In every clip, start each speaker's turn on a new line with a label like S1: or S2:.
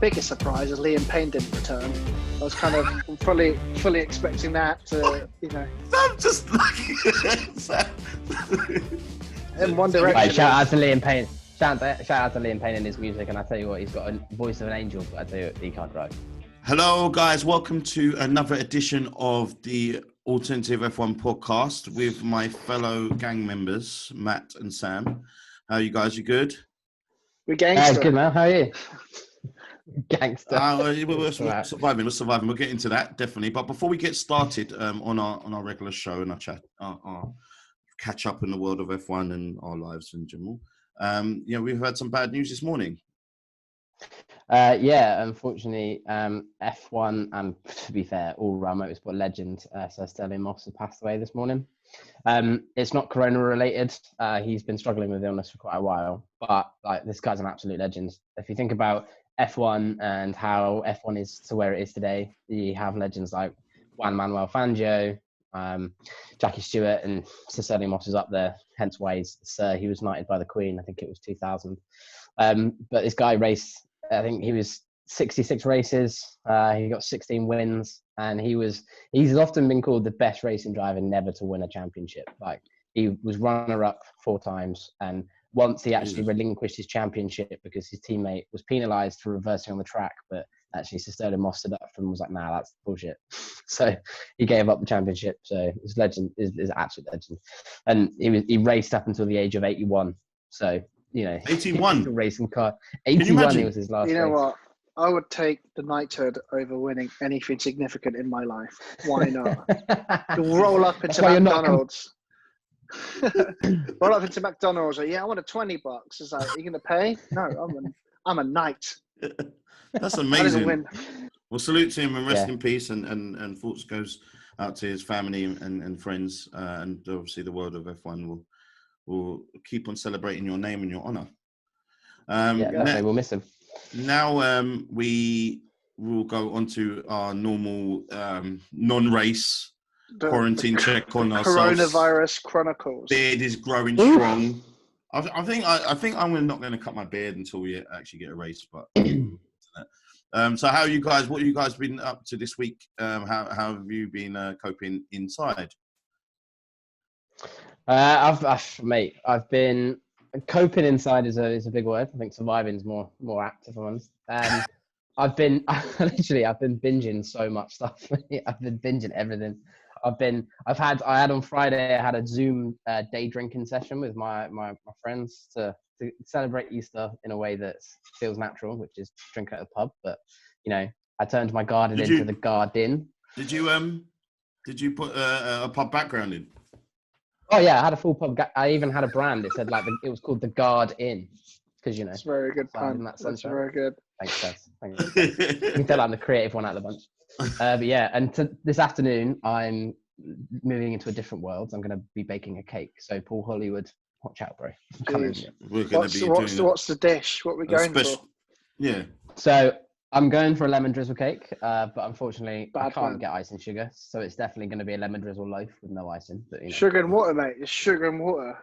S1: biggest surprise is Liam Payne didn't return. I was kind of fully expecting that to,
S2: I'm just like...
S1: in one direction.
S3: Right, shout out to Liam Payne. Shout out to Liam Payne and his music, and I tell you what, he's got a voice of an angel, but I tell you what, he can't drive.
S2: Hello, guys. Welcome to another edition of the Alternative F1 podcast with my fellow gang members, Matt and Sam. How are you guys? You good?
S1: We're gangster.
S3: Good, man. How are you? Gangster.
S2: We're surviving. We're surviving. We'll get into that, definitely. But before we get started on our regular show and our chat, our catch up in the world of F1 and our lives in general, we've had some bad news this morning.
S3: Unfortunately, F1 and, to be fair, all-round motorsport legend Sir Stirling Moss has passed away this morning. It's not corona-related. He's been struggling with illness for quite a while, but this guy's an absolute legend. If you think about F1 and how F1 is to where it is today, you have legends like Juan Manuel Fangio, Jackie Stewart, and Sir Stirling Moss is up there. Hence why he's Sir. He was knighted by the Queen. I think it was 2000. But this guy raced. I think he was 66 races. He got 16 wins, and he's often been called the best racing driver never to win a championship. Like, he was runner-up 4 times, and once he actually relinquished his championship because his teammate was penalised for reversing on the track. But actually, Sir Stirling Moss stood up and was like, "Nah, that's bullshit." So he gave up the championship. So his legend is absolute legend, and he raced up until the age of 81. So.
S2: 81
S3: racing car. 81 he was his last.
S1: You know
S3: race.
S1: what? I would take the knighthood over winning anything significant in my life. Why not? Roll up into McDonald's. Roll up into McDonald's. I want a $20. It's like, are you going to pay? No, I'm a knight.
S2: That's amazing. Well, salute to him and rest in peace. And thoughts goes out to his family and friends. And obviously the world of F1 will keep on celebrating your name and your honour.
S3: We'll miss him.
S2: Now we will go on to our normal non-race quarantine check on ourselves.
S1: Coronavirus Chronicles.
S2: Beard is growing strong. I think I'm not going to cut my beard until we actually get a race. But so how you guys? What have you guys been up to this week? How have you been coping inside?
S3: I've been coping inside is a big word. I think surviving is more apt, if I'm honest. I've been binging so much stuff. I've been binging everything. I had on Friday, I had a Zoom day drinking session with my friends to celebrate Easter in a way that feels natural, which is drink at a pub. But I turned my garden into the garden. Did
S2: you put a pub background in?
S3: Oh yeah, I had a full pub. I even had a brand. It said it was called the Guard Inn, because
S1: It's very good pun. That's very good.
S3: Thanks, Tess. You can tell I'm the creative one out of the bunch. But yeah, and this afternoon I'm moving into a different world. I'm going to be baking a cake. So Paul Hollywood, watch out, bro.
S2: We're going to be
S1: what's the dish? What are we going for?
S2: Yeah.
S3: So I'm going for a lemon drizzle cake, but unfortunately I can't get icing sugar, so it's definitely going to be a lemon drizzle loaf with no icing. But,
S1: Sugar and water, mate. It's sugar and water.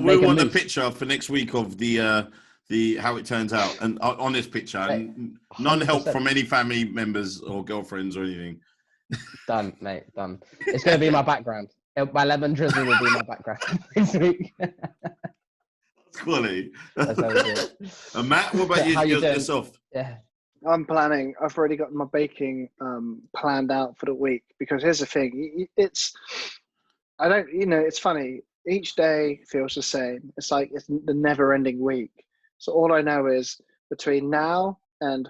S2: We want a picture for next week of the how it turns out, and on this picture, and none help from any family members or girlfriends or anything.
S3: Done, mate. Done. It's going to be my background. My lemon drizzle will be my background next week.
S2: Quality.
S3: That's how we do it.
S2: And Matt, what about yourself?
S3: Yeah.
S1: I'm planning. I've already got my baking planned out for the week, because here's the thing. It's funny. Each day feels the same. It's like it's the never-ending week. So all I know is between now and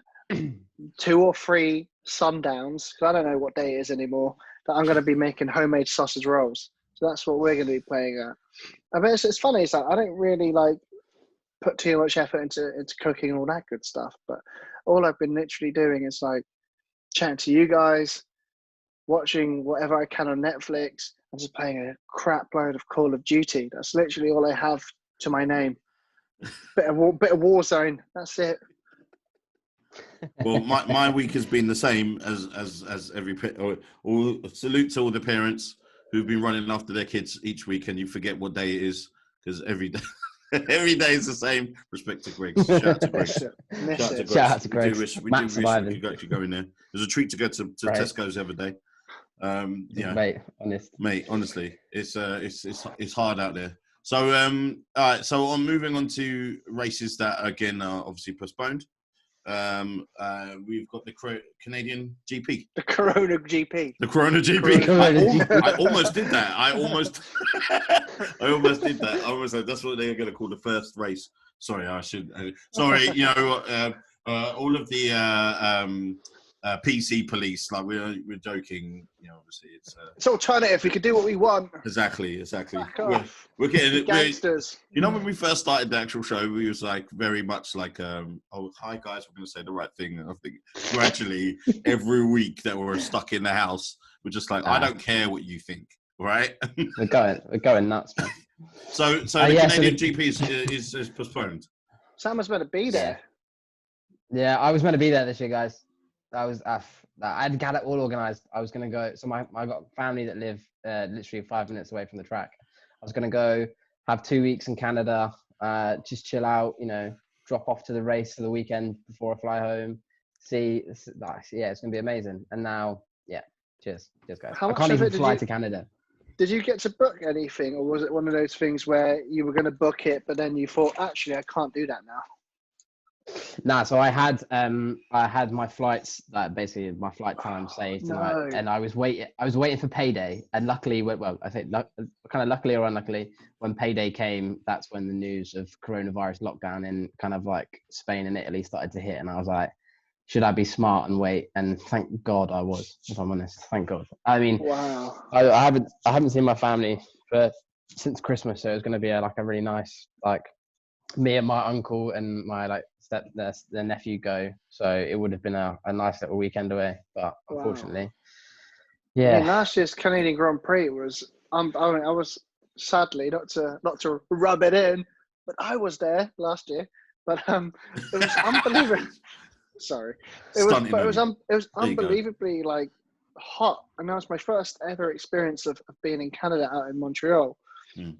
S1: 2 or 3 sundowns, because I don't know what day it is anymore, that I'm going to be making homemade sausage rolls. So that's what we're going to be playing at. I mean, it's funny. It's like I don't really put too much effort into cooking and all that good stuff. But all I've been literally doing is chatting to you guys, watching whatever I can on Netflix, and just playing a crap load of Call of Duty. That's literally all I have to my name. Bit of Warzone. That's it.
S2: Well, my week has been the same as every. Salute to all the parents who've been running after their kids each week, and you forget what day it is, because every Every day is the same. Respect to Greg's. Shout out to Greg's.
S3: Shout out to Greg's.
S2: We do wish we could actually go in there. It was a treat to go to Tesco's the other day. Mate, honestly, it's hard out there. So all right, so I'm moving on to races that again are obviously postponed. We've got the Canadian GP,
S1: the Corona GP.
S2: I almost did that. I almost did that. I was like, that's what they're going to call the first race. Sorry, I should. Sorry, all of the PC police, like we're joking. Obviously
S1: it's alternative. We could do what we want.
S2: Exactly.
S1: We're getting gangsters.
S2: When we first started the actual show, we was like very much like, oh, hi guys, we're going to say the right thing. And I think gradually every week that we're stuck in the house, we're just like, I don't care what you think, right?
S3: we're going nuts, man.
S2: So the Canadian GP is postponed.
S1: Sam was meant to be there.
S3: Yeah, I was meant to be there this year, guys. I had got it all organised. I was going to go. So I got family that live literally 5 minutes away from the track. I was going to go have 2 weeks in Canada, just chill out, drop off to the race for the weekend before I fly home. It's going to be amazing. And now, cheers guys. I can't even fly to Canada.
S1: Did you get to book anything, or was it one of those things where you were going to book it, but then you thought, actually, I can't do that now?
S3: Nah, so I had my flights, basically my flight time saved tonight, and I was waiting for payday, and luckily, I think kind of luckily or unluckily, when payday came, that's when the news of coronavirus lockdown in kind of like Spain and Italy started to hit, and I was like, should I be smart and wait? And thank God I was, if I'm honest. Thank God. I mean,
S1: wow.
S3: I haven't seen my family since Christmas, so it was going to be a really nice, like, me and my uncle and my the nephew go, so it would have been a nice little weekend away, but unfortunately,
S1: I mean, last year's Canadian Grand Prix was I was sadly not to rub it in, but I was there last year, but it was unbelievable. Sorry, it was unbelievably like hot, and that was my first ever experience of being in Canada out in Montreal.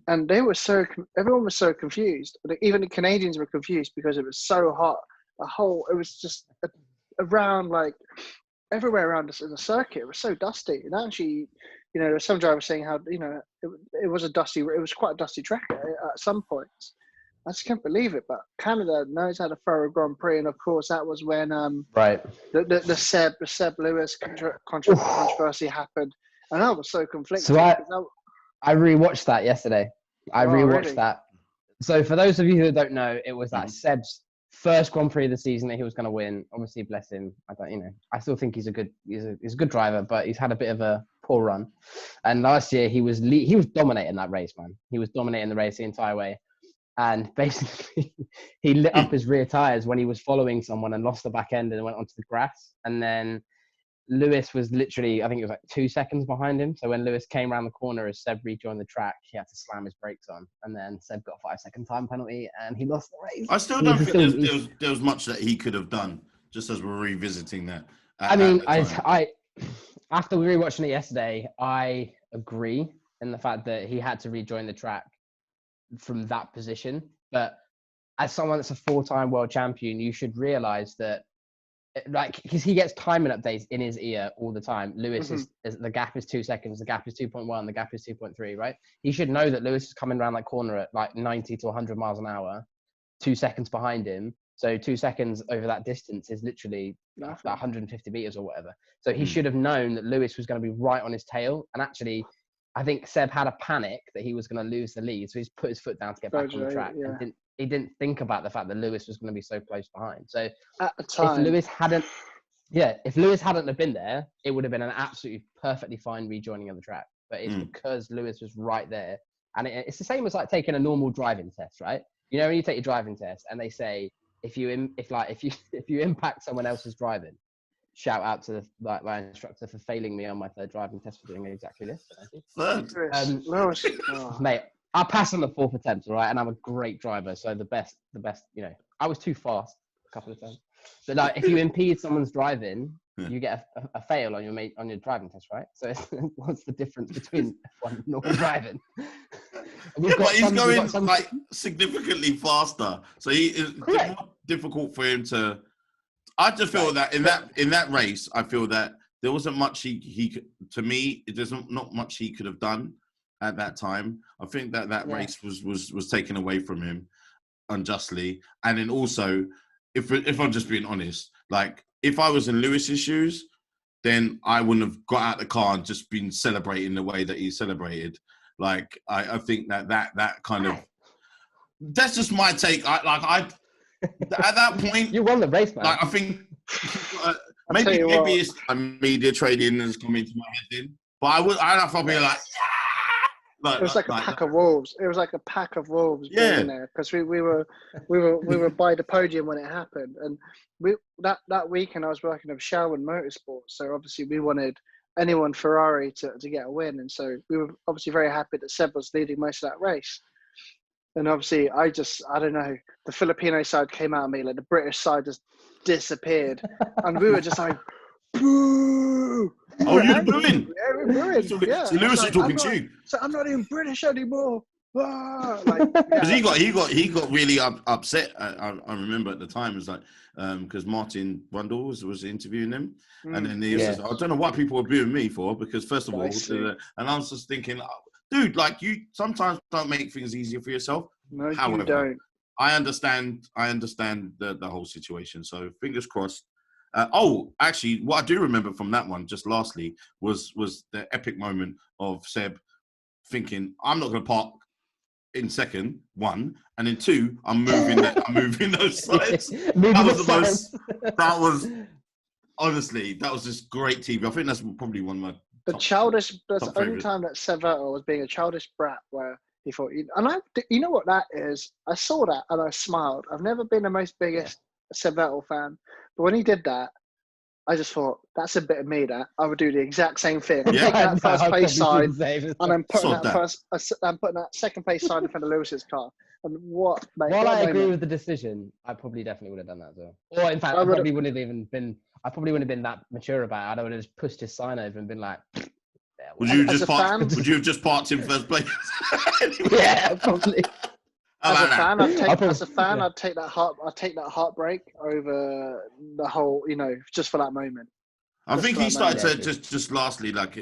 S1: And everyone was so confused. Even the Canadians were confused because it was so hot. It was just around, like, everywhere around us in the circuit. It was so dusty. And actually, there's some drivers saying how, it was quite a dusty track at some points. I just can't believe it. But Canada knows how to throw a Grand Prix. And of course, that was when the Seb Lewis controversy happened. And I was so conflicted.
S3: So I rewatched that yesterday.
S1: Really?
S3: That. So for those of you who don't know, it was that Seb's first Grand Prix of the season that he was going to win. Obviously, bless him. I still think he's a good driver, but he's had a bit of a poor run. And last year he was dominating that race, man. He was dominating the race the entire way. And basically, he lit up his rear tires when he was following someone and lost the back end and went onto the grass. And then Lewis was literally, I think it was like 2 seconds behind him. So when Lewis came around the corner as Seb rejoined the track, he had to slam his brakes on. And then Seb got a 5-second time penalty and he lost the race.
S2: I still don't think there was much that he could have done, just as we're revisiting that.
S3: I after rewatching it yesterday, I agree in the fact that he had to rejoin the track from that position. But as someone that's a 4-time world champion, you should realize that, because he gets timing updates in his ear all the time. Lewis is the gap is 2 seconds, the gap is 2.1, the gap is 2.3, right? He should know that Lewis is coming around that corner at like 90 to 100 miles an hour, 2 seconds behind him. So 2 seconds over that distance is literally 150 meters or whatever. So he should have known that Lewis was going to be right on his tail. And actually, I think Seb had a panic that he was going to lose the lead. So he's put his foot down to get back on the track.
S1: Yeah.
S3: And he didn't think about the fact that Lewis was going to be so close behind. So
S1: at the time,
S3: if Lewis hadn't have been there, it would have been an absolutely perfectly fine rejoining of the track. But it's because Lewis was right there. And it's the same as like taking a normal driving test, right? When you take your driving test and they say, if you impact someone else's driving, shout out to my instructor for failing me on my third driving test for doing exactly this. Mate, I passed on the 4th attempt, all right, and I'm a great driver. So the best, I was too fast a couple of times. But like, if you impede someone's driving, you get a fail on your driving test, right? So what's the difference between one normal driving?
S2: But he's going like significantly faster, so it's more difficult for him to. I just feel that in that race, I feel that there wasn't much he could, to me, there's not much he could have done at that time. I think that race was taken away from him unjustly. And then also, if I'm just being honest, like if I was in Lewis's shoes, then I wouldn't have got out the car and just been celebrating the way that he celebrated. Like I think that kind of, that's just my take. At that point,
S3: you won the race, man.
S2: Like, I think maybe it's media trading has come into my head then. But I'd have to be like,
S1: it was like a pack of wolves. It was like a pack of wolves being there, because we were by the podium when it happened, and that weekend I was working with Sherwin Motorsports, so obviously we wanted anyone Ferrari to get a win, and so we were obviously very happy that Seb was leading most of that race. And obviously, I don't know, the Filipino side came out of me, like the British side just disappeared. And we were just like, boo!
S2: Oh, you're booing?
S1: Yeah, we're booing. So
S2: Lewis was talking to you.
S1: So I'm not even British anymore. Ah!
S2: Because he got really upset. I remember at the time, it was like, because Martin Brundle was interviewing him. And then he was just, I don't know what people were booing me for, because first of all, and I was just thinking, dude, like, you sometimes don't make things easier for yourself.
S1: No,
S2: however,
S1: you don't.
S2: I understand the whole situation. So fingers crossed. Actually, what I do remember from that one, just lastly, was the epic moment of Seb thinking, I'm not going to park in second, one, and then two, I'm moving those sides. That was honestly, that was just great TV. I think that's probably one of my
S1: that's the only time that Seb Vettel was being a childish brat, where he thought, you know what that is? I saw that and I smiled. I've never been the most biggest Seb Vettel fan, but when he did that, I just thought, that's a bit of me. That I would do the exact same thing. I'm taking that first place side, and I'm putting that second place side in front of Lewis's car. And what? Mate,
S3: while I agree with the decision, I probably definitely would have done that as well. Or in fact, I probably wouldn't have been that mature about it. I would have just pushed his sign over and been like,
S2: would you have just parked in first place?
S3: Yeah, probably.
S1: As a fan, I'd take that heartbreak over the whole, just for that moment.
S2: I think he started to just lastly, like,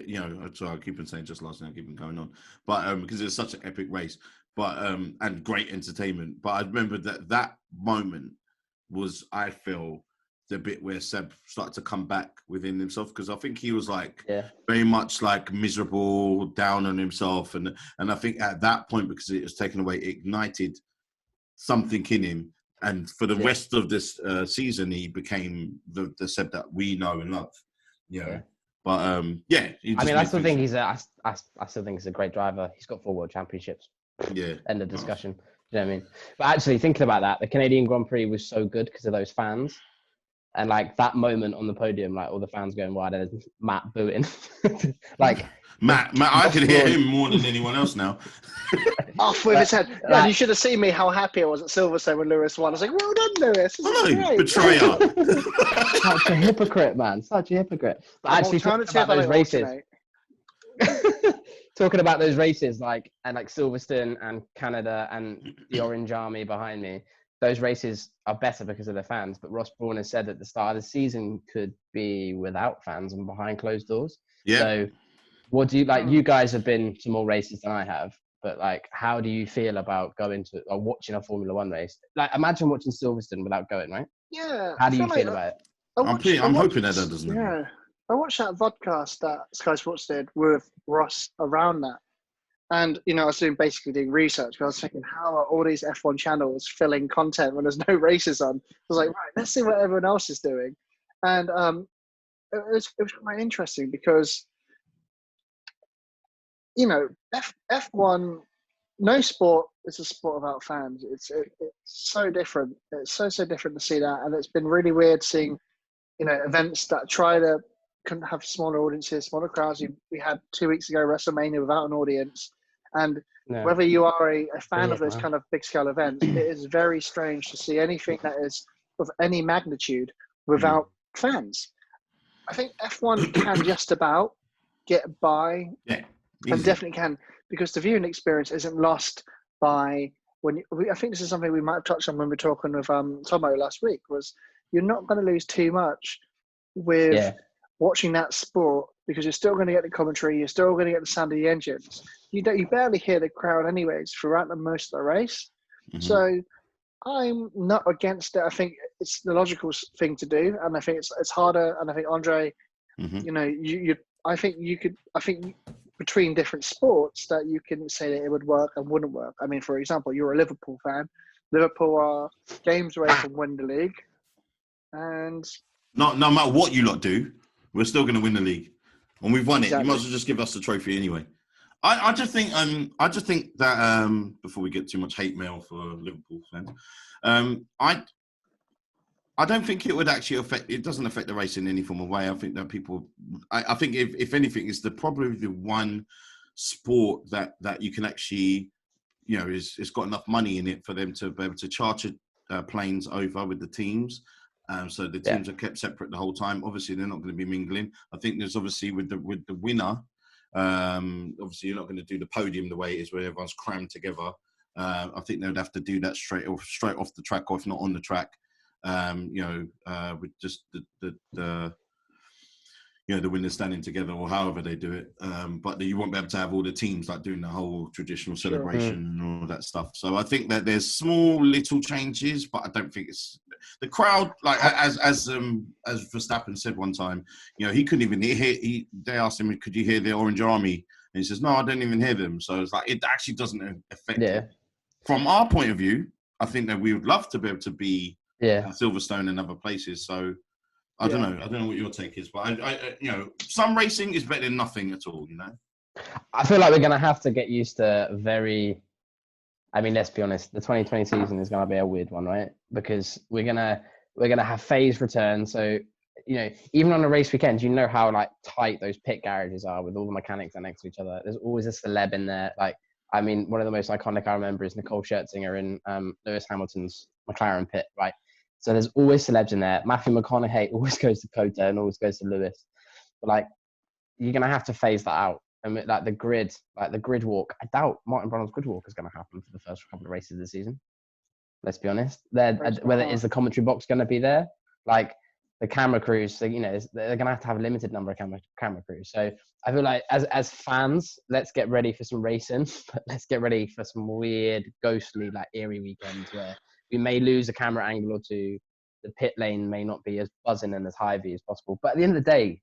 S2: sorry, I keep on saying just lastly, I keep on going on, but because it's such an epic race, but and great entertainment. But I remember that moment was, I feel, the bit where Seb started to come back within himself, because I think he was like very much like miserable, down on himself, and I think at that point, because it was taken away, it ignited something in him, and for the rest of this season, he became the Seb that we know and love. But I still think I still think he's a great driver. He's got 4 world championships. Yeah, end of discussion. You know what I mean? But actually, thinking about that, the Canadian Grand Prix was so good because of those fans. And like that moment on the podium, like all the fans going, "Why there's Matt booing?" Like Matt, I could hear him more than anyone else now.
S1: Off with his head. Yeah, you should have seen me how happy I was at Silverstone when Lewis won. I was like, "Well done, Lewis." Betrayer.
S3: Such a hypocrite, man. Such a hypocrite. But actually, talking about those races. Talking about those races, like Silverstone and Canada and the Orange Army behind me. Those races are better because of the fans, but Ross Brawn has said at the start of the season could be without fans and behind closed doors. Yeah. So what do you like? You guys have been to more races than I have, but like, how do you feel about going to or watching a Formula One race? Like, imagine watching Silverstone without going, right?
S1: Yeah.
S3: How do you feel about it?
S2: I'm hoping that doesn't happen.
S1: Yeah. I watched that vodcast that Sky Sports did with Ross around that. And, I was basically doing research. I was thinking, how are all these F1 channels filling content when there's no races on? I was like, right, let's see what everyone else is doing. And it was quite interesting because, F1, no sport is a sport without fans. It's so different. It's so different to see that. And it's been really weird seeing, events that try to couldn't have smaller audiences, smaller crowds. We had 2 weeks ago WrestleMania without an audience. And whether you are a fan of those kind of big scale events, it is very strange to see anything that is of any magnitude without fans. I think F1 can just about get by And
S2: Easy.
S1: definitely can, because the viewing experience isn't lost by I think this is something we might have touched on when we were talking with Tomo last week, was you're not going to lose too much with watching that sport, because you're still going to get the commentary, you're still going to get the sound of the engines. You barely hear the crowd anyways throughout most of the race.
S2: Mm-hmm.
S1: So I'm not against it. I think it's the logical thing to do, and I think it's harder. And I think Andre,
S2: Mm-hmm.
S1: I think between different sports that you can say that it would work and wouldn't work. I mean, for example, you're a Liverpool fan. Liverpool are games away from winning the league, and
S2: no matter what you lot do, we're still going to win the league, and we've won it. You might as well just give us the trophy anyway. I just think that before we get too much hate mail for Liverpool fans, I don't think it would actually affect. It doesn't affect the race in any form of way. I think that people. I think if anything, it's probably the one sport that you can actually, it's got enough money in it for them to be able to charter planes over with the teams. So the teams are kept separate the whole time. Obviously, they're not going to be mingling. I think there's obviously with the winner. Obviously, you're not going to do the podium the way it is, where everyone's crammed together. I think they would have to do that straight off the track, or if not on the track. With just the winners standing together, or however they do it. But you won't be able to have all the teams like doing the whole traditional celebration and all that stuff. So I think that there's small little changes, but I don't think it's the crowd. Like as Verstappen said one time, he couldn't even hear. They asked him, "Could you hear the Orange Army?" And he says, "No, I don't even hear them." So it's like it actually doesn't affect it. From our point of view, I think that we would love to be able to be Silverstone and other places. So I don't know. I don't know what your take is, but I some racing is better than nothing at all.
S3: I feel like we're gonna have to get used to let's be honest. The 2020 season is gonna be a weird one, right? Because we're gonna have phase return. So even on a race weekend, how like tight those pit garages are with all the mechanics next to each other. There's always a celeb in there. Like, I mean, one of the most iconic I remember is Nicole Scherzinger in Lewis Hamilton's McLaren pit, right? So there's always celebs in there. Matthew McConaughey always goes to Kota and always goes to Lewis. But like, you're gonna have to phase that out. And like the grid walk, I doubt Martin Brundle's grid walk is gonna happen for the first couple of races of the season. Let's be honest. Whether is the commentary box gonna be there? Like the camera crews, so, they're gonna have a limited number of camera crews. So I feel like as fans, let's get ready for some racing. But let's get ready for some weird, ghostly, like eerie weekends where we may lose a camera angle or two. The pit lane may not be as buzzing and as high-view as possible. But at the end of the day,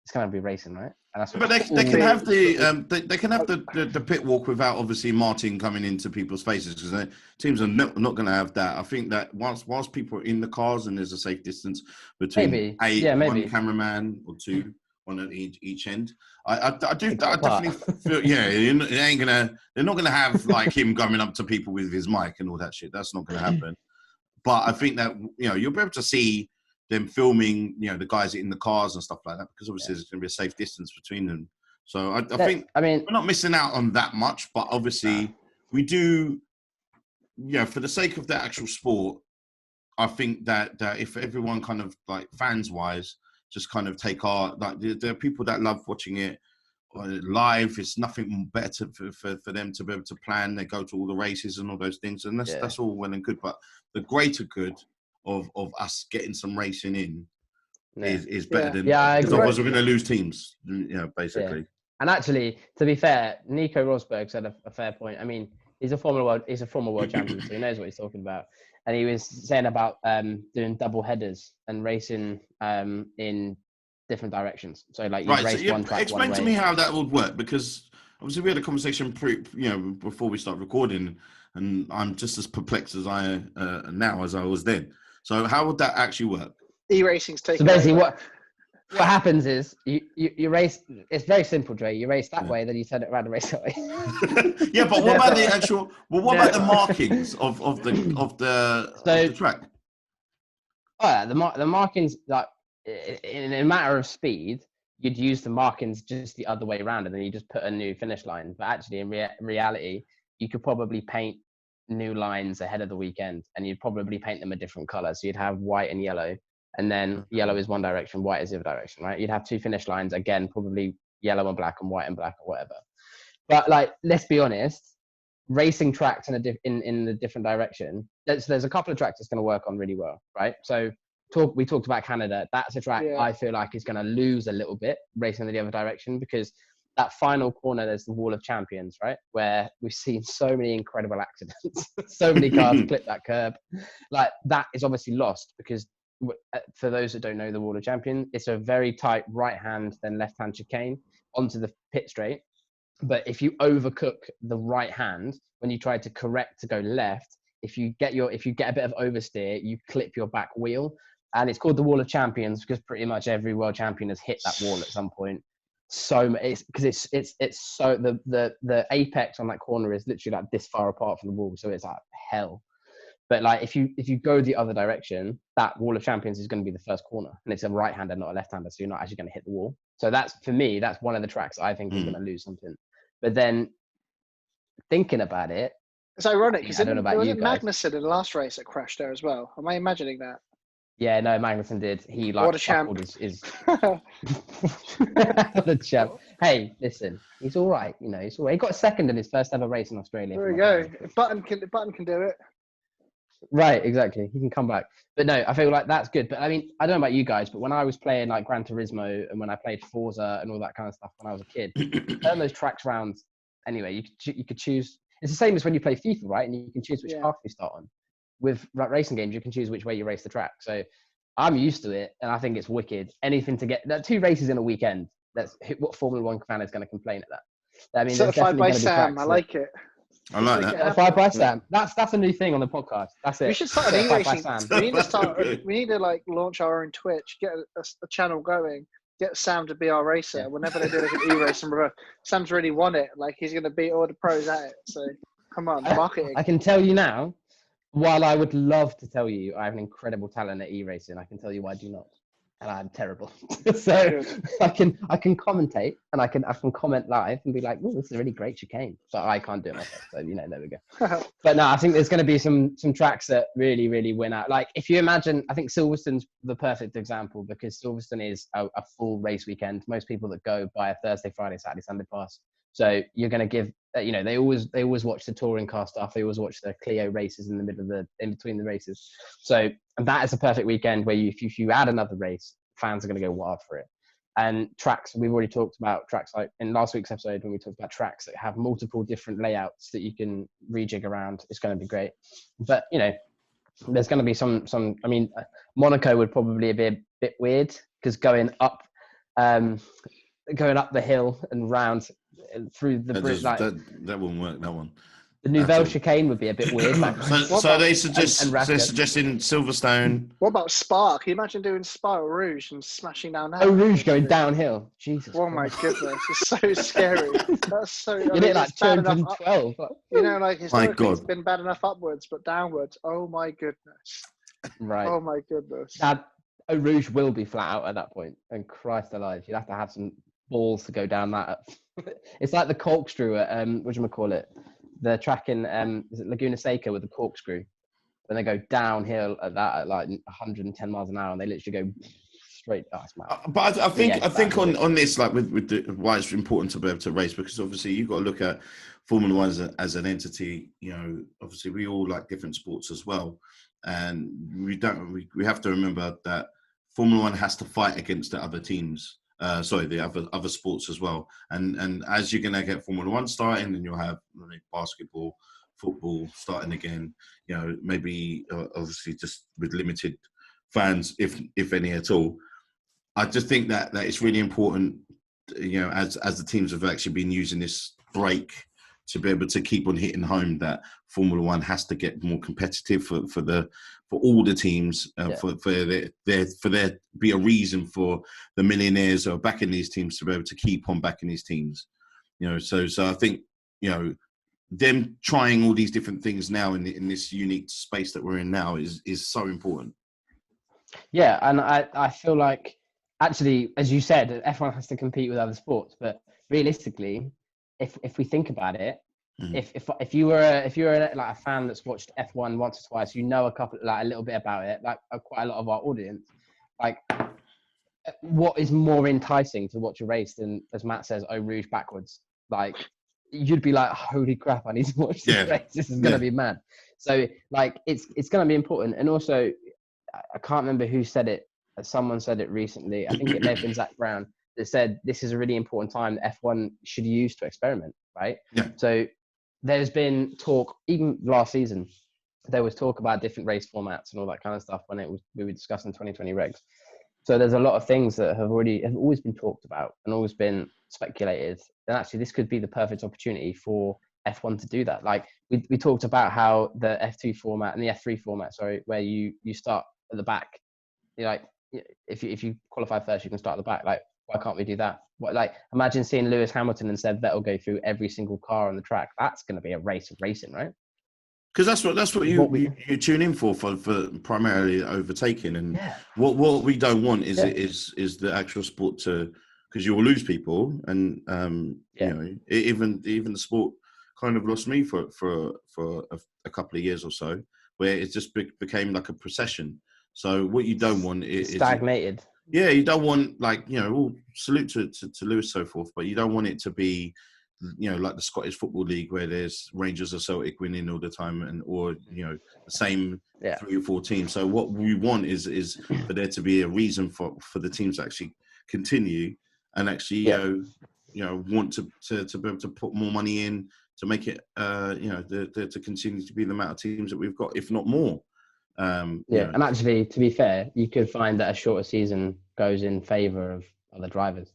S3: it's going to be racing, right? And that's
S2: but they can have the pit walk without obviously Martin coming into people's faces, because teams are not going to have that. I think that whilst people are in the cars and there's a safe distance between one cameraman or two on each end, I definitely feel they're not gonna have like him going up to people with his mic and all that shit. That's not gonna happen. But I think that you'll be able to see them filming the guys in the cars and stuff like that, because obviously there's gonna be a safe distance between them. So I think we're not missing out on that much, but obviously we do. For the sake of the actual sport, I think that if everyone kind of like fans wise just kind of take there are people that love watching it live. It's nothing better for them to be able to plan. They go to all the races and all those things, and that's all well and good. But the greater good of us getting some racing in is better than because otherwise we're going to lose teams. Basically.
S3: Yeah. And actually, to be fair, Nico Rosberg said a fair point. I mean, he's a former world champion, so he knows what he's talking about. And he was saying about doing double headers and racing in different directions. So like you race one track.
S2: Explain to me how that would work, because obviously we had a conversation before we start recording, and I'm just as perplexed as I now as I was then. So how would that actually work?
S1: E-racing's taking.
S3: So basically, what happens is you race. It's very simple, Dre. You race that way, then you turn it around and race that way.
S2: Yeah, but what about the actual? Well, what about the markings of the track?
S3: Oh, yeah, the markings, like in a matter of speed, you'd use the markings just the other way around, and then you just put a new finish line. But actually, in reality, you could probably paint new lines ahead of the weekend, and you'd probably paint them a different color. So you'd have white and yellow. And then yellow is one direction, white is the other direction, right? You'd have two finish lines, again, probably yellow and black or white and black or whatever. But like, let's be honest, racing tracks in the different direction. There's a couple of tracks that's going to work on really well, right? So we talked about Canada. That's a track I feel like is going to lose a little bit racing in the other direction, because that final corner, there's the Wall of Champions, right? Where we've seen so many incredible accidents, so many cars clip that curb. Like, that is obviously lost because, for those that don't know the Wall of Champions, it's a very tight right hand, then left hand chicane onto the pit straight. But if you overcook the right hand, when you try to correct to go left, if you get a bit of oversteer, you clip your back wheel. And it's called the Wall of Champions because pretty much every world champion has hit that wall at some point. So it's so the apex on that corner is literally like this far apart from the wall, so it's like hell. But like, if you go the other direction, that Wall of Champions is going to be the first corner, and it's a right-hander, not a left-hander, so you're not actually going to hit the wall. So that's, for me, that's one of the tracks I think is going to lose something. But then thinking about it,
S1: it's ironic because
S3: I don't know about you guys.
S1: Magnussen in the last race that crashed there as well. Am I imagining that?
S3: Yeah, no, Magnussen did. He like
S1: What a champ!
S3: What a champ! Hey, listen, he's all right. You know, he's all right. He got a second in his first ever race in Australia.
S1: There we go. If Button can do it.
S3: Right, exactly. He can come back. But no, I feel like that's good. But I mean, I don't know about you guys, but when I was playing like Gran Turismo and when I played Forza and all that kind of stuff when I was a kid, turn those tracks round. Anyway, you could choose. It's the same as when you play FIFA, right? And you can choose which path you start on. With racing games, you can choose which way you race the track. So I'm used to it, and I think it's wicked. Anything to get 2 races in a weekend. That's what Formula One fan is going to complain at that. I mean,
S1: certified by Sam. I like it.
S2: I like that.
S3: Certified by Sam. That's a new thing on the podcast. That's it.
S1: We should start an e-racing. We need to like launch our own Twitch, get a channel going, get Sam to be our racer. Yeah. Whenever they do like an e-racing, Sam's really won it. Like, he's going to beat all the pros at it. So come on, marketing.
S3: I can tell you now. While I would love to tell you I have an incredible talent at e-racing, I can tell you I do not, and I'm terrible. So I can commentate and I can comment live and be like, "Oh, this is a really great chicane," but I can't do it myself. So there we go. But no, I think there's going to be some tracks that really, really win out. Like, if you imagine, I think Silverstone's the perfect example because Silverstone is a full race weekend. Most people that go buy a Thursday, Friday, Saturday, Sunday pass. So you're going to give, they always watch the touring car stuff. They always watch the Clio races in between the races. So, and that is a perfect weekend where if you add another race, fans are going to go wild for it. And tracks, we've already talked about tracks like in last week's episode when we talked about tracks that have multiple different layouts that you can rejig around. It's going to be great. But, there's going to be some, I mean, Monaco would probably be a bit weird because going up the hill and round through the bridge,
S2: that wouldn't work. That one.
S3: The Nouvelle chicane would be a bit weird.
S2: So they're suggesting Silverstone.
S1: What about Spa? Can you imagine doing Spa or Rouge and smashing down that?
S3: Oh, Rouge going downhill. Jesus.
S1: Oh my goodness, it's so scary. That's so.
S3: You hit like 212.
S1: Like historically, it's been bad enough upwards, but downwards. Oh my goodness.
S3: Right.
S1: Oh my goodness.
S3: Eau Rouge will be flat out at that point, and Christ alive, you'd have to have some balls to go down that. It's like the corkscrew at whatchamacallit, the track in is it Laguna Seca with the corkscrew, when they go downhill at that at like 110 miles an hour, and they literally go straight. Oh, it's mad.
S2: But I think on this, like with why it's important to be able to race, because obviously you've got to look at Formula One as an entity. Obviously we all like different sports as well. And we have to remember that Formula One has to fight against the other teams, the other sports as well. And as you're going to get Formula One starting, and you'll have basketball, football starting again, maybe obviously just with limited fans, if any at all. I just think that it's really important, as the teams have actually been using this break to be able to keep on hitting home that Formula One has to get more competitive for all the teams, for there be a reason for the millionaires who are backing these teams to be able to keep on backing these teams. So I think them trying all these different things now in this unique space that we're in now is so important.
S3: Yeah, and I feel like actually, as you said, F1 has to compete with other sports, but realistically, if we think about it, if you were like a fan that's watched F1 once or twice, a little bit about it, like quite a lot of our audience, like what is more enticing to watch a race than, as Matt says, Eau Rouge backwards? Like, you'd be like, holy crap, I need to watch this race. This is going to be mad. So like, it's going to be important. And also, I can't remember who said it. Someone said it recently. I think it may have been Zach Brown that said this is a really important time that F1 should use to experiment, right?
S2: Yeah.
S3: So there's been talk, even last season, there was talk about different race formats and all that kind of stuff when we were discussing 2020 regs. So there's a lot of things that have always been talked about and always been speculated. And actually, this could be the perfect opportunity for F1 to do that. Like we talked about how the F2 format and the F3 format, where you start at the back. You're like, if you qualify first, you can start at the back. Like, why can't we do that? Imagine seeing Lewis Hamilton and Seb Vettel go through every single car on the track. That's going to be a race of racing, right?
S2: Because that's what you tune in for primarily overtaking, and what we don't want is the actual sport to, because you'll lose people, and even the sport kind of lost me for a couple of years or so, where it just became like a procession. So what you don't want is
S3: stagnated.
S2: Yeah, you don't want salute to Lewis so forth, but you don't want it to be like the Scottish Football League where there's Rangers or Celtic winning all the time, or the same 3 or 4 teams. So what we want is for there to be a reason for the teams to actually continue and actually want to be able to put more money in to make it to continue to be the amount of teams that we've got, if not more.
S3: And actually, to be fair, you could find that a shorter season goes in favour of other drivers.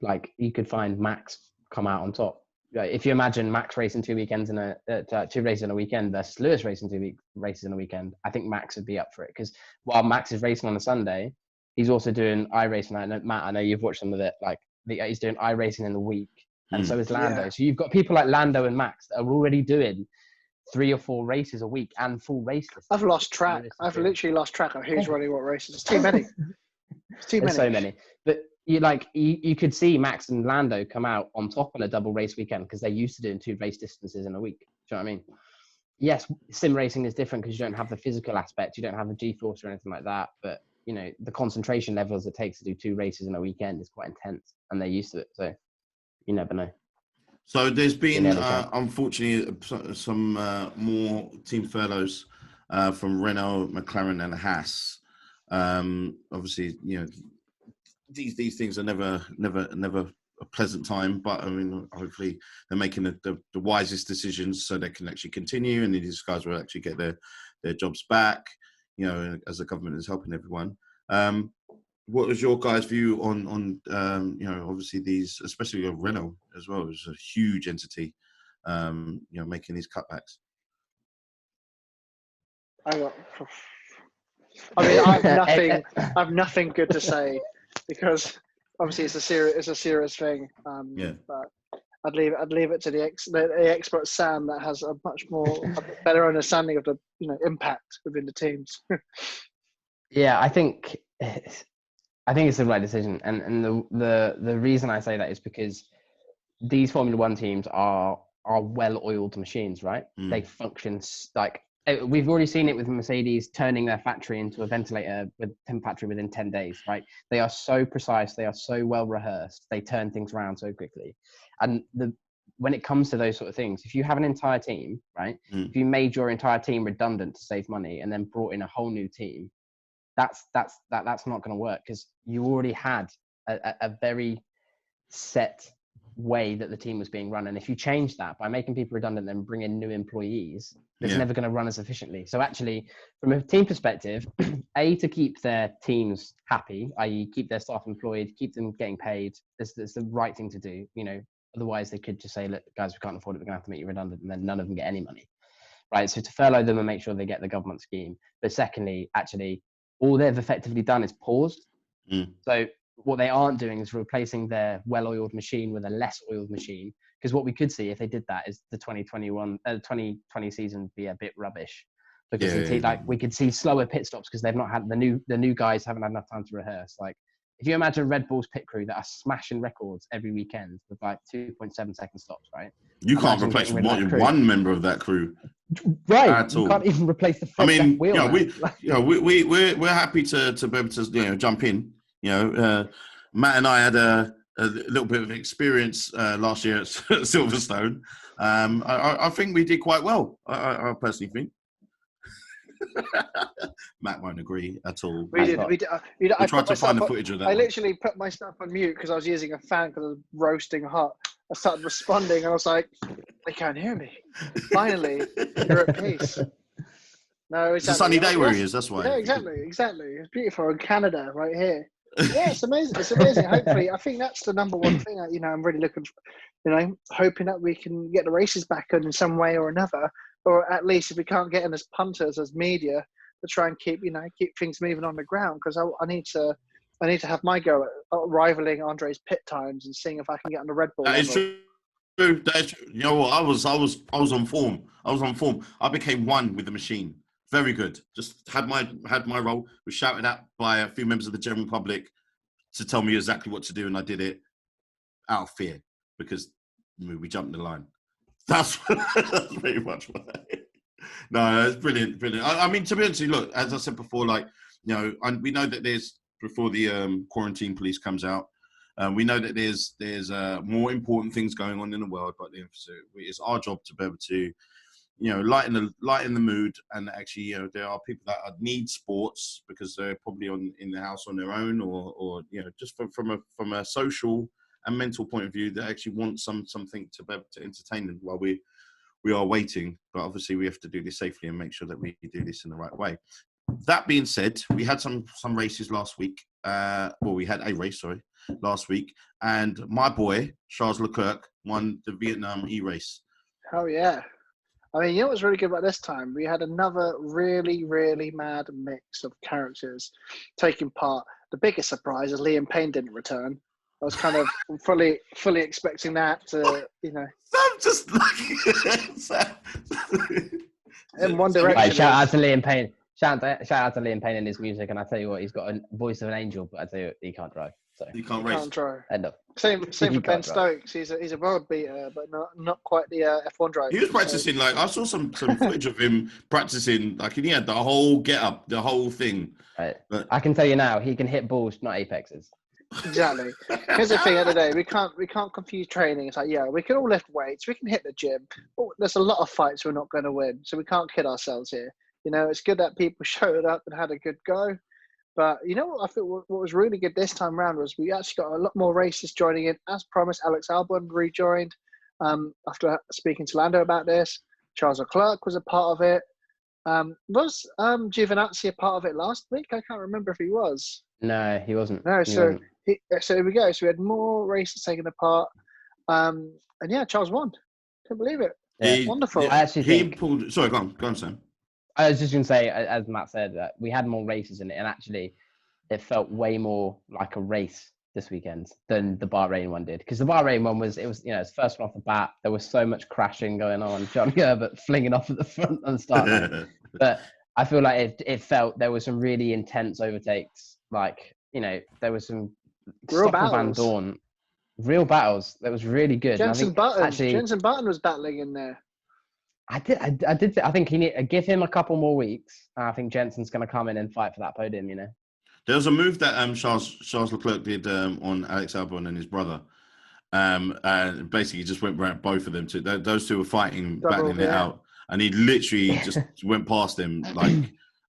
S3: Like you could find Max come out on top. If you imagine Max racing 2 weekends in 2 races in a weekend versus Lewis racing 2 races in a weekend, I think Max would be up for it, because while Max is racing on a Sunday, he's also doing iRacing. Matt, I know you've watched some of it. Like he's doing iRacing in the week, and so is Lando. So you've got people like Lando and Max that are already doing 3 or 4 races a week and full race lists.
S1: I've lost track. I've literally lost track of who's running what races. It's too many.
S3: There's so many. But you could see Max and Lando come out on top on a double race weekend because they're used to doing 2 race distances in a week. Do you know what I mean? Yes, sim racing is different because you don't have the physical aspect, you don't have the G-force or anything like that. But the concentration levels it takes to do 2 races in a weekend is quite intense, and they're used to it. So you never know.
S2: So there's been, unfortunately, some more team furloughs from Renault, McLaren, and Haas. Obviously, these things are never a pleasant time, but I mean, hopefully they're making the wisest decisions so they can actually continue, and these guys will actually get their jobs back. As the government is helping everyone. What was your guys' view on obviously these, especially Renault as well, is a huge entity, making these cutbacks?
S1: I have nothing good to say, because obviously it's a serious thing. But I'd leave it to the expert Sam that has a much more better understanding of the impact within the teams.
S3: Yeah, I think it's the right decision, and the reason I say that is because these Formula One teams are well-oiled machines, right? They function like we've already seen it with Mercedes turning their factory into a ventilator factory within 10 days, right? They are so precise, they are so well rehearsed, they turn things around so quickly. And when it comes to those sort of things, if you have an entire team, right? If you made your entire team redundant to save money and then brought in a whole new team, that's not going to work, because you already had a very set way that the team was being run, and if you change that by making people redundant and bring in new employees, it's never going to run as efficiently. So actually, from a team perspective, to keep their teams happy, i.e. keep their staff employed, keep them getting paid, it's the right thing to do. Otherwise they could just say, look guys, we can't afford it, we're going to have to make you redundant, and then none of them get any money, right? So to furlough them and make sure they get the government scheme. But secondly, actually, all they've effectively done is paused. So what they aren't doing is replacing their well-oiled machine with a less oiled machine. Because what we could see if they did that is the 2020 season be a bit rubbish. Because we could see slower pit stops because they've not had the new guys haven't had enough time to rehearse. Like if you imagine Red Bull's pit crew that are smashing records every weekend with like 2.7 second stops, right?
S2: You can't replace one member of that crew.
S3: Right, you can't even replace the front left wheel.
S2: We're happy to be able to jump in. Matt and I had a little bit of experience last year at Silverstone. I think we did quite well. I personally think. Matt won't agree at all.
S1: We did. I
S2: tried to find the
S1: on,
S2: footage of that.
S1: I literally put my stuff on mute because I was using a fan because I was roasting hot. I started responding and I was like, they can't hear me. Finally, you're at peace. No, exactly.
S2: It's a sunny day where he is, that's why.
S1: Yeah, exactly. It's beautiful in Canada right here. Yeah, it's amazing. It's amazing. Hopefully, I think that's the number one thing. I'm really looking for, hoping that we can get the races back in some way or another, or at least if we can't get in as punters, as media, to try and keep things moving on the ground. Because I need to have my go at rivaling Andre's pit times and seeing if I can get on the Red Bull.
S2: That is true. That is true. You know what? I was on form. I became one with the machine. Very good. Just had my role. Was shouted at by a few members of the general public to tell me exactly what to do, and I did it out of fear because we jumped the line. That's pretty much what. No, it's brilliant. I mean, to be honest, look, as I said before, we know that there's before the quarantine police comes out. We know that there's more important things going on in the world, but it's our job to be able to, lighten the mood. And actually, there are people that need sports because they're probably in the house on their own, or just from a social and mental point of view, they actually want something to be able to entertain them while we are waiting. But obviously, we have to do this safely and make sure that we do this in the right way. That being said, we had some races last week. We had a race, last week, and my boy Charles Leclerc won the Vietnam E-race.
S1: Oh yeah! I mean, what's really good about this time? We had another really, really mad mix of characters taking part. The biggest surprise is Liam Payne didn't return. I was kind of fully expecting that to,
S2: I'm just
S1: in one direction.
S3: Right, shout out to Liam Payne. Shout out to Liam Payne and his music, and I tell you what, he's got a voice of an angel, but I tell you what, he can't drive. So
S2: you can't race.
S1: Can't drive.
S3: End up.
S1: Same for Ben Stokes. He's a world beater, but not quite the F1 driver.
S2: He was practicing I saw some footage of him practicing. He had the whole get up, the whole thing.
S3: Right. But I can tell you now, he can hit balls, not apexes.
S1: Exactly. Here's the thing: at the day, we can't confuse training. It's we can all lift weights, we can hit the gym. But there's a lot of fights we're not going to win, so we can't kid ourselves here. It's good that people showed up and had a good go. But I think what was really good this time around was we actually got a lot more races joining in. As promised, Alex Albon rejoined after speaking to Lando about this. Charles Leclerc was a part of it. Was Giovinazzi a part of it last week? I can't remember if he was.
S3: No, he wasn't.
S1: No, so here we go. So we had more races taking part. And yeah, Charles won. Couldn't believe it.
S3: Yeah.
S1: Wonderful.
S3: I actually think...
S2: pulled... Sorry, go on, Sam.
S3: I was just going to say, as Matt said, that we had more races in it, and actually it felt way more like a race this weekend than the Bahrain one did. Because the Bahrain one was it's first one off the bat. There was so much crashing going on. Johnny Herbert flinging off at the front and start. But I feel like it felt there was some really intense overtakes. There was some
S1: real
S3: Stoffel Van Dorn. Real battles. That was really good.
S1: Jenson Button was battling in there.
S3: I did. I think he need to give him a couple more weeks. I think Jensen's going to come in and fight for that podium.
S2: There was a move that Charles Leclerc did on Alex Albon and his brother. And basically, he just went around both of them. Those two were fighting, battling it out, and he literally just went past them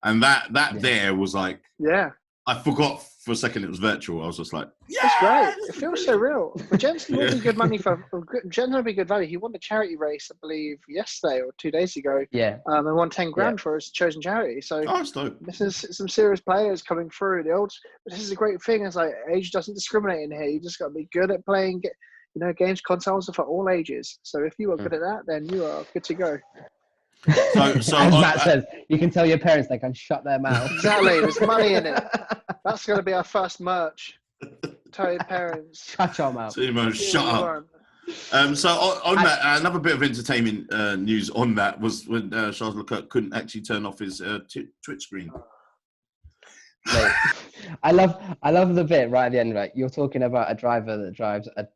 S2: and that there was
S1: yeah.
S2: I forgot for a second it was virtual. I was just like, yeah,
S1: that's great. It feels so real. But Jensen will be good money Jensen will be good value. He won the charity race, I believe, yesterday or 2 days ago.
S3: Yeah.
S1: And won 10 grand for his chosen charity. So
S2: this
S1: is some serious players coming through. This is a great thing. It's age doesn't discriminate in here. You just got to be good at playing, games. Consoles are for all ages. So if you are good at that, then you are good to go.
S3: So as Matt says, you can tell your parents they can shut their mouth.
S1: Exactly, there's money in it. That's going to be our first merch. Tell your parents.
S3: Shut your mouth.
S2: Shut up. So on that, another bit of entertainment news on that was when Charles Leclerc couldn't actually turn off his Twitch screen.
S3: Mate, I love the bit right at the end. Right, you're talking about a driver that drives a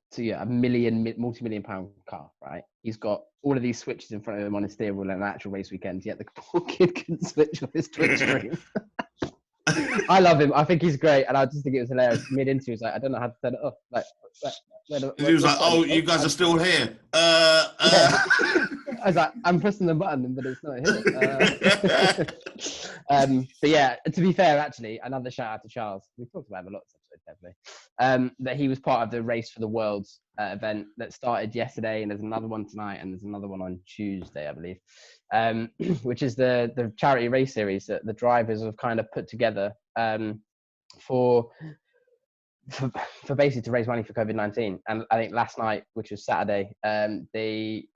S3: multi-million pound car. Right, he's got all of these switches in front of him on his steering wheel in an actual race weekend. Yet the poor kid can switch off his Twitch screen. I love him. I think he's great, and I just think it was hilarious. Mid-interview, he was like, I don't know how to turn it off. Like,
S2: He was like, "Oh, you guys are still here."
S3: Yeah. I was like, I'm pressing the button, but it's not here. But yeah, to be fair, actually, another shout out to Charles. We talked about him a lot this episode, definitely. That he was part of the Race for the Worlds event that started yesterday, and there's another one tonight, and there's another one on Tuesday, I believe, which is the charity race series that the drivers have kind of put together for basically to raise money for COVID-19. And I think last night, which was Saturday, they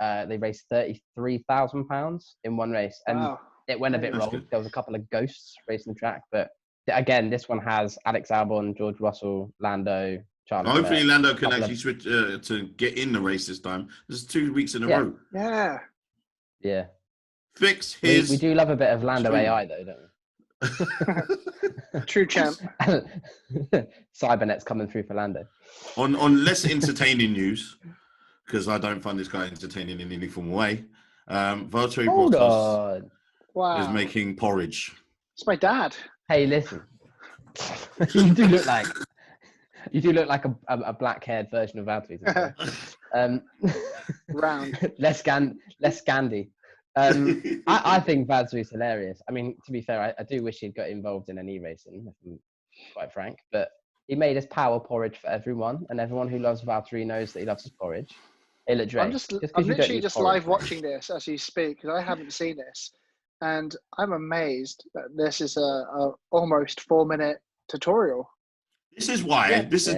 S3: raised £33,000 in one race, and
S1: Wow.
S3: it went a bit
S2: That's
S3: wrong.
S2: good.
S3: There was a couple of ghosts racing the track, but again, this one has Alex Albon, George Russell, Lando, Charles.
S2: Hopefully, Lando can
S3: couple
S2: actually switch to get in the race this time. This is 2 weeks in a
S3: Yeah.
S2: row.
S1: Yeah.
S3: Yeah,
S2: Fix
S3: we
S2: his.
S3: do love a bit of Lando
S2: stream.
S3: AI though, don't we?
S1: True champ.
S3: Cybernet's coming through for Lando.
S2: On less entertaining news, because I don't find this guy entertaining in any form of way. Valtteri
S3: Hold
S2: Bottas
S3: on.
S1: Wow.
S2: is making porridge.
S1: It's my dad.
S3: Hey, listen. you do look like a black-haired version of Valtteri.
S1: Round.
S3: less Scandi. I think Valtteri's hilarious. I mean, to be fair, I do wish he'd got involved in any racing, if I'm quite frank. But he made his power porridge for everyone, and everyone who loves Valtteri knows that he loves his porridge. Hey, look, Dre,
S1: I'm literally
S3: eat
S1: just
S3: porridge,
S1: live watching this as you speak because I haven't seen this, and I'm amazed that this is a almost 4-minute tutorial.
S2: This is why.
S1: Yeah.
S2: This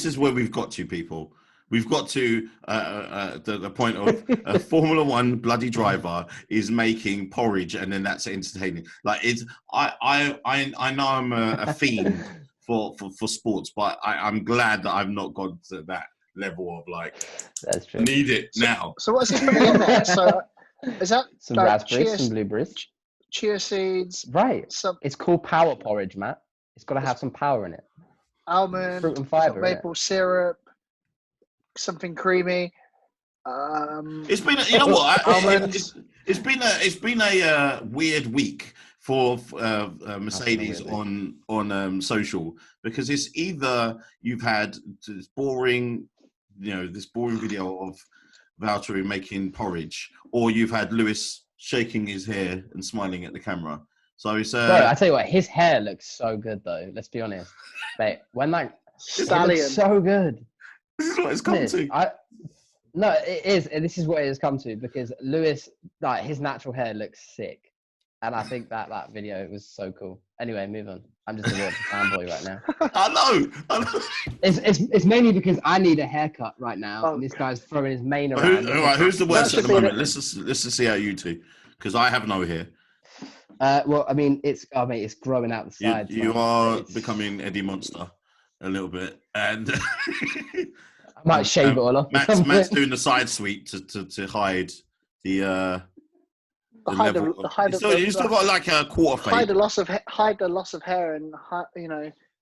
S2: is where we've got to, people. We've got to the point of a Formula One bloody driver is making porridge, and then that's entertaining. Like it's, I know I'm a fiend for sports, but I'm glad that I've not gone to that level of like.
S3: That's true.
S2: Need it now.
S1: So what's he putting in there? So is that
S3: Some
S1: like
S3: raspberries, some blueberries.
S1: chia seeds,
S3: Right.
S1: some
S3: It's called power porridge, Matt. It's got to have some power in it.
S1: almond,
S3: Fruit and
S1: it's got
S3: fibre, innit?
S1: maple syrup, something creamy.
S2: It's been, you know what?
S1: Almonds.
S2: It's been a weird week for Mercedes
S3: weird
S2: on social, because it's either you've had this boring video of Valtteri making porridge, or you've had Lewis shaking his hair and smiling at the camera. So it's
S3: Bro, I tell you what, his hair looks so good though. Let's be honest, mate. When it
S1: Stallion.
S3: looks so good.
S2: this is what it's come to.
S3: No, it is. And this is what it has come to, because Lewis, like, his natural hair looks sick, and I think that video was so cool. Anyway, move on. I'm just a real fanboy right now.
S2: I know.
S3: It's mainly because I need a haircut right now,
S1: Oh,
S3: and this guy's throwing his mane around.
S2: All right, who's the worst
S1: That
S2: at the
S1: should be
S2: moment?
S1: the-
S2: Let's just see how you two, because I have no hair.
S3: Well, I mean, it's growing out the sides.
S2: You
S3: man.
S2: are
S3: It's-
S2: becoming Eddie Monster a little bit, and
S3: I might shave it all off. or something.
S2: Matt's doing the side sweep to hide the
S1: Hide
S2: level. You still got like a quarter fade.
S1: hide the loss of hair and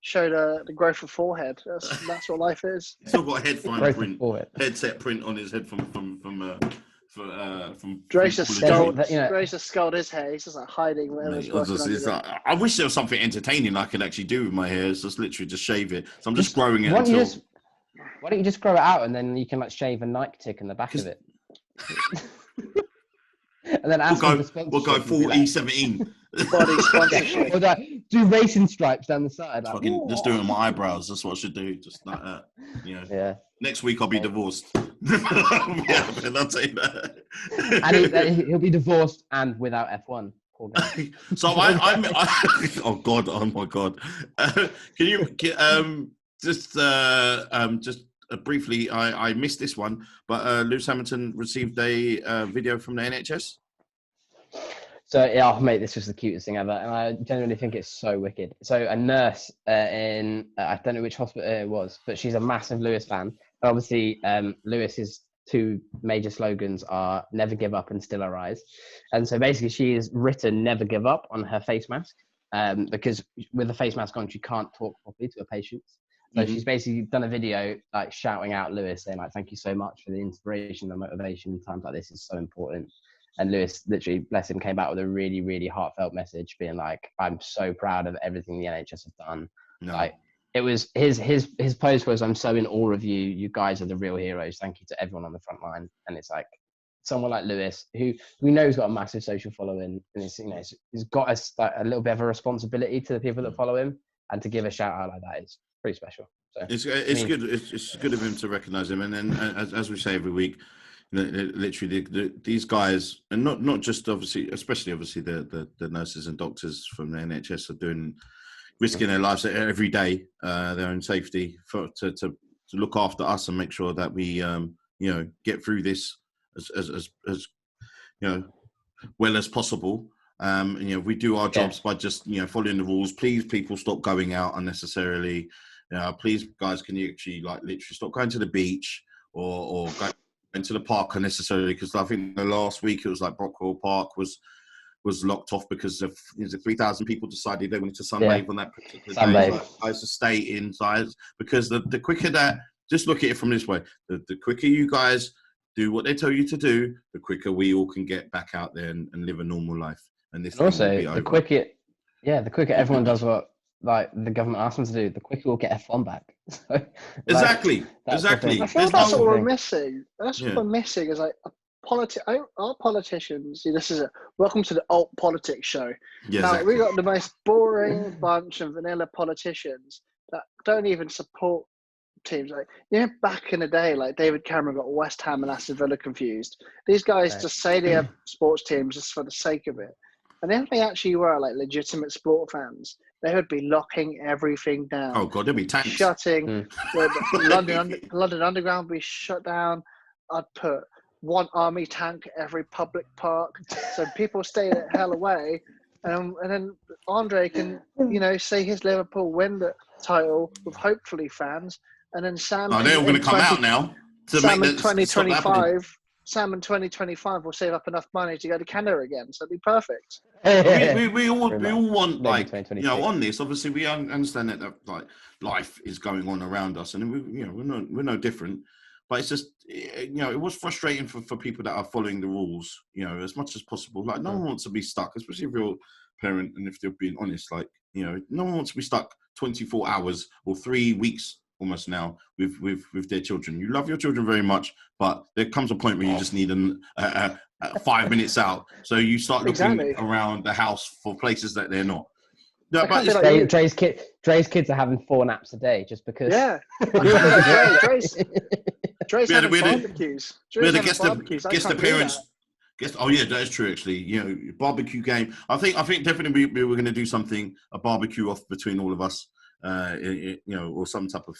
S1: show the growth of forehead. That's what life is.
S2: Still got a
S3: Growth of forehead.
S2: headset print on his head from
S1: Dre's just sculled.
S3: That, you know-
S1: Dre's just sculled his hair. He's just like hiding whatever's
S2: Mate,
S1: working under
S2: I wish there was something entertaining I could actually do with my hair. It's just literally just shave it. So I'm just
S3: Just-
S2: growing it
S3: Why don't you
S2: until.
S3: just- Why don't you just grow it out, and then you can like shave a Nike tick in the back of it, and then ask them for
S2: We'll go
S3: sponsorship and
S2: full
S3: be like-
S2: E17.
S1: body sponsorship.
S3: Or like, do racing stripes down the side. Like,
S2: Fucking just do it on my eyebrows. That's what I should do. Just like that. You know.
S3: yeah.
S2: Next week I'll be divorced. Yeah, I'll tell you that.
S3: And he'll be divorced and without F1. Poor guy.
S2: So I'm oh god, oh my god. Can you just briefly? I missed this one, but Lewis Hamilton received a video from the NHS.
S3: So yeah, mate, this was the cutest thing ever, and I genuinely think it's so wicked. So a nurse in I don't know which hospital it was, but she's a massive Lewis fan. And obviously, Lewis's two major slogans are "Never give up" and "Still arise." And so basically, she has written "Never give up" on her face mask, because with the face mask on, she can't talk properly to her patients. So she's basically done a video like shouting out Lewis, saying like, "Thank you so much for the inspiration and motivation in times like this is so important." And Lewis, literally, bless him, came out with a really, really heartfelt message, being like, "I'm so proud of everything the NHS have done."
S2: No.
S3: Like, it was his post was, "I'm so in awe of you. You guys are the real heroes. Thank you to everyone on the front line." And it's like someone like Lewis, who we know has got a massive social following, and he's got a little bit of a responsibility to the people that follow him, and to give a shout out like that is pretty special. So
S2: it's good. It's good of him to recognise him, and then as we say every week, literally these guys, and not just obviously, especially obviously the nurses and doctors from the NHS are risking their lives every day, their own safety to look after us and make sure that we get through this as well as possible. We do our jobs by just following the rules. Please, people, stop going out unnecessarily. Please, guys, can you actually literally stop going to the beach or go into the park unnecessarily? Because I think the last week it was like Brockwell Park was locked off because of 3,000 people decided they wanted to sunbathe on that particular day. So I used to stay inside because the quicker that, just look at it from this way, the quicker you guys do what they tell you to do, the quicker we all can get back out there and live a normal life. And this thing will be over.
S3: The quicker everyone does what the government asks them to do, the quicker we'll get F1 back.
S2: Exactly.
S1: I feel that's what we're missing. That's what we're missing is our politicians. See, this is welcome to the alt politics show.
S2: Yeah,
S1: now
S2: exactly.
S1: we got the most boring bunch of vanilla politicians that don't even support teams. Back in the day, like David Cameron got West Ham and Aston Villa confused. These guys just say they have sports teams just for the sake of it. And if they actually were legitimate sport fans, they would be locking everything down.
S2: Oh God, there'd be tanks.
S1: Shutting London Underground would be shut down. I'd put one army tank at every public park, so people stay the hell away. And then Andre can, say his Liverpool win the title with hopefully fans. And then Sam.
S2: Oh, they're all going to come out now to
S1: Sam
S2: make
S1: in 2025. Sam in 2025 will save up enough money to go to Canada again, so it'll be perfect.
S2: we all want on this. Obviously, we understand that life is going on around us, and we're no different. But it's just it was frustrating for people that are following the rules as much as possible. No one wants to be stuck, especially if you're a parent and if they're being honest. No one wants to be stuck 24 hours or 3 weeks. Almost now with their children. You love your children very much, but there comes a point where you just need them 5 minutes out. So you start looking around the house for places that they're not. No, but
S3: Dre's kids are having 4 naps a day just because.
S1: Yeah. Dre's having barbecues.
S2: We had a guest appearance. Oh yeah, that is true. Actually, barbecue game. I think definitely we were going to do a barbecue off between all of us. Or some type of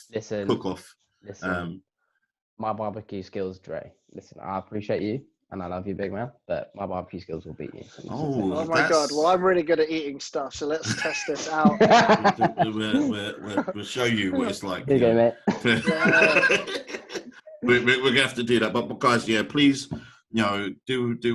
S2: cook-off.
S3: Listen, my barbecue skills, Dre. Listen, I appreciate you and I love you, big man, but my barbecue skills will beat you.
S1: Oh my God! Well, I'm really good at eating stuff, so let's test this out.
S2: We'll show you what it's like.
S3: Here you go, mate.
S2: We're gonna have to do that, but guys, please. Do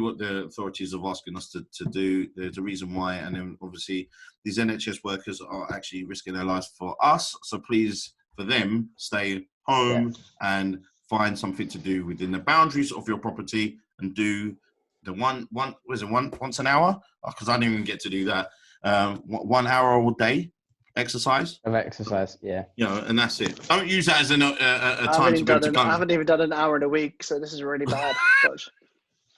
S2: what the authorities are asking us to do. There's a reason why, and then obviously these NHS workers are actually risking their lives for us. So please, for them, stay home and find something to do within the boundaries of your property, and do the once an hour? Because I didn't even get to do that. 1 hour a day exercise.
S3: Of exercise, yeah.
S2: And that's it. Don't use that as a time to be able to go.
S1: I haven't even done an hour in a week, so this is really bad.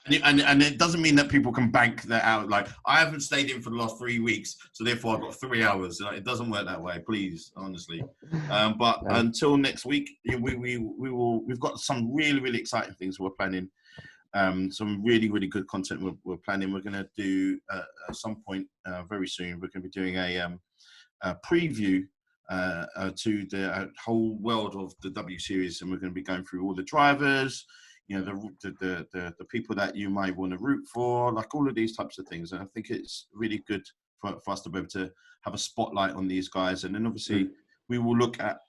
S2: And it doesn't mean that people can bank that out. I haven't stayed in for the last 3 weeks, so therefore I've got 3 hours. It doesn't work that way, please, honestly. But until next week, we've got some really, really exciting things we're planning. Some really, really good content we're planning. We're going to do at some point very soon. We're going to be doing a preview to the whole world of the W Series, and we're going to be going through all the drivers. The people that you might want to root for, all of these types of things. And I think it's really good for us to be able to have a spotlight on these guys. And then obviously we will look at,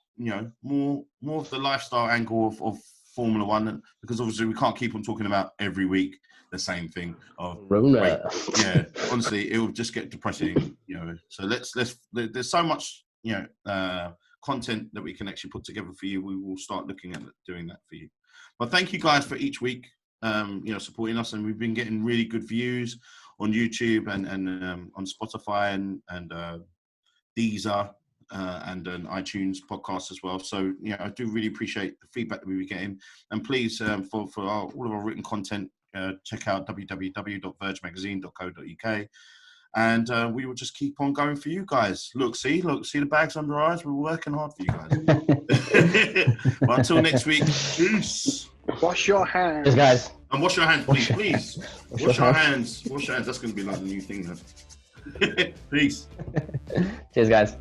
S2: more of the lifestyle angle of Formula One, because obviously we can't keep on talking about every week the same thing of honestly, it will just get depressing, So there's so much, content that we can actually put together for you. We will start looking at doing that for you. But thank you guys for each week. supporting us, and we've been getting really good views on YouTube and on Spotify and Deezer and iTunes podcast as well. So I do really appreciate the feedback that we were getting, and please for all of our written content, check out www.vergemagazine.co.uk. And we will just keep on going for you guys. Look, see the bags under our eyes. We're working hard for you guys. Well, until next week, peace.
S1: Wash your hands.
S3: Cheers, guys.
S2: And wash your hands, please. Wash your hands. Wash your hands. That's going to be like the new thing. Peace.
S3: Cheers, guys.